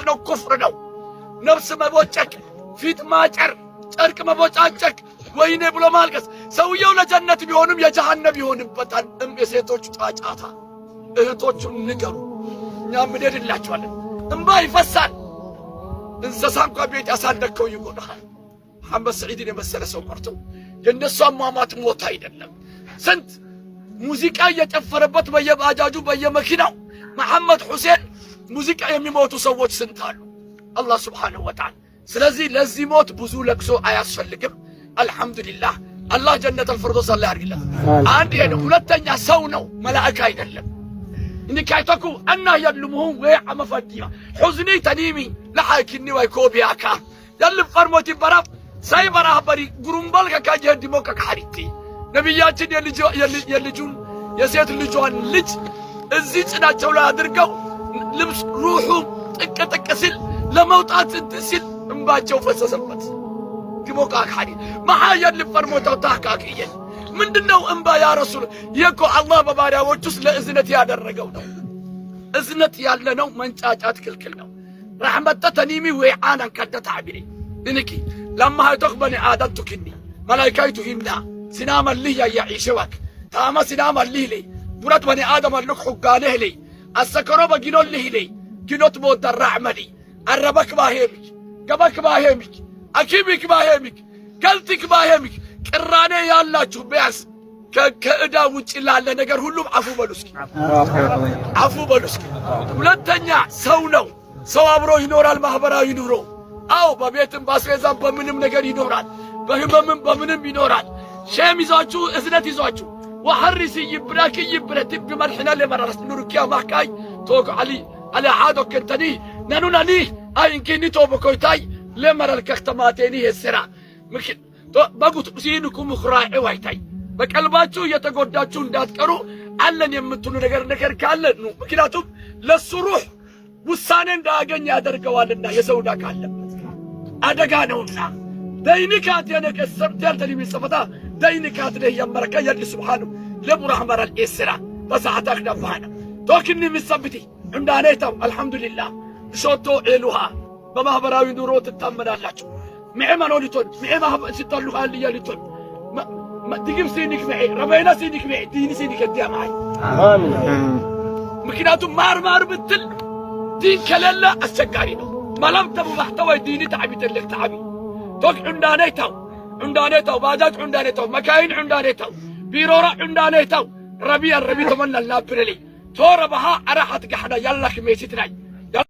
ነው ኩፍር ነው። ነፍስ መቦጨቅ፣ ፊት ማጨር፣ ጨርቅ መቦጫጨቅ፣ ወይኔ ብሎ ማልቀስ። ሰውየው ለጀነት ቢሆንም የጀሃነም ይሆንበታል። የሴቶቹ ጫጫታ። እህቶቹን ንገሩ፣ እኛም እንሄድላችኋለን። እንባ ይፈሳል። እንስሳ እንኳን ቤት ያሳደግከው ይጎዳሃል። መሐመድ ሰዒድን የመሰለ ሰው ቀርቶ የእነሱ አሟሟት ሞት አይደለም። ስንት ሙዚቃ እየጨፈረበት በየባጃጁ በየመኪናው መሐመድ ሁሴን ሙዚቃ የሚሞቱ ሰዎች ስንት አሉ። አላህ ሱብሓነሁ ወተዓላ። ስለዚህ ለዚህ ሞት ብዙ ለቅሶ አያስፈልግም። አልሐምዱሊላህ አላህ ጀነተል ፊርደውስ አላህ ያርግለት። አንድ ይሄ ነው። ሁለተኛ ሰው ነው፣ መላእክት አይደለም። إني كايتكو أنا يلمهم ويعم فديا حزني تنيمي لحاكني ويكوبياكا يلم فرموتي براب ساي براه بري قرنبالك كاجه ديموكا كحريتي نبياتين يلجون يسيت اللجوان لج الزيج ناتشو لا درقو لبس روحو تكا تكسل لموتات تسل مباجو فسسبت ديموكا كحريت ما يلم فرموتو تاكاكيين ምንድነው እንባ ያ ረሱል? የኮ አላህ በባሪያዎች ውስጥ ለእዝነት ያደረገው ነው። እዝነት ያለ ነው፣ መንጫጫት ክልክል ነው። ረሕመተ ተኒሚ ወይዓናን ከደ ተዕቢሪ እንኪ ለማ ሀይቶክ በኒ አደም ቱክኒ መላይካይቱ ሂምና ሲናመ ልህ ያያዒሸዋክ ታማ ሲናመ ልህ ሌ ቡረት በኒ አደም ልክ ሑጋኔህ ሌ አሰከሮ በጊኖ ልህ ሌ ጊኖት ቦደ ራዕመሊ አረበክ ባሄሚክ ገበክ ባሄሚክ አኪቢክ ባሄሚክ ገልቲክ ባሄሚክ ቅራኔ ያላችሁ ቢያንስ ከእዳ ውጭ ላለ ነገር ሁሉም አፉ በሉ እስኪ፣ አፉ በሉ እስኪ። ሁለተኛ ሰው ነው። ሰው አብሮ ይኖራል፣ ማህበራዊ ኑሮ። አው በቤትም ባስቤዛም በምንም ነገር ይኖራል፣ በህመምም በምንም ይኖራል። ሸም ይዟችሁ እዝነት ይዟችሁ ወሐሪሲ ይብራክ ይብረት በመርሕና ለመራስ ኑርኪያ ማካይ ቶክ አሊ አለ ዓዶ ከንተኒ ነኑናኒ አይንኪኒ ቶበኮይታይ ለመራል ከክተማቴኒ የስራ ምክን በጉት ሲንኩም ኽራዒ ዋይታይ በቀልባችሁ እየተጎዳችሁ እንዳትቀሩ አለን የምትሉ ነገር ካለ ነው። ምክንያቱም ለሱ ሩህ ውሳኔ እንዳያገኝ ያደርገዋልና የሰው ዕዳ ካለበት አደጋ ነውና። ደይንካት የነከሰር ተልተሊ ሚጽፈታ ደይንካት ለህ የመረከ የድ ሱብሓነሁ ለቡራህ መራል ኢስራ በሰዓታክ ደፋና ቶክኒ ሚሰብቲ እንዳኔታው አልሐምዱሊላህ ሾቶ ኤሉሃ በማህበራዊ ኑሮ ትታመናላችሁ። معما نوليتون معما ستالو خالي ياليتون ما تجيب سينك معي ربينا سينك معي ديني سينك اديها معي آمين. مكيناتو مار بتل دين كلالا السكارينو ما لم تبو محتوى ديني تعبي تلك تعبي توك عندانيتو باجات عندانيتو مكاين عندانيتو بيرورا عندانيتو ربي تمنى الله برلي تورا بها أراحتك حدا يلا كميسيتناي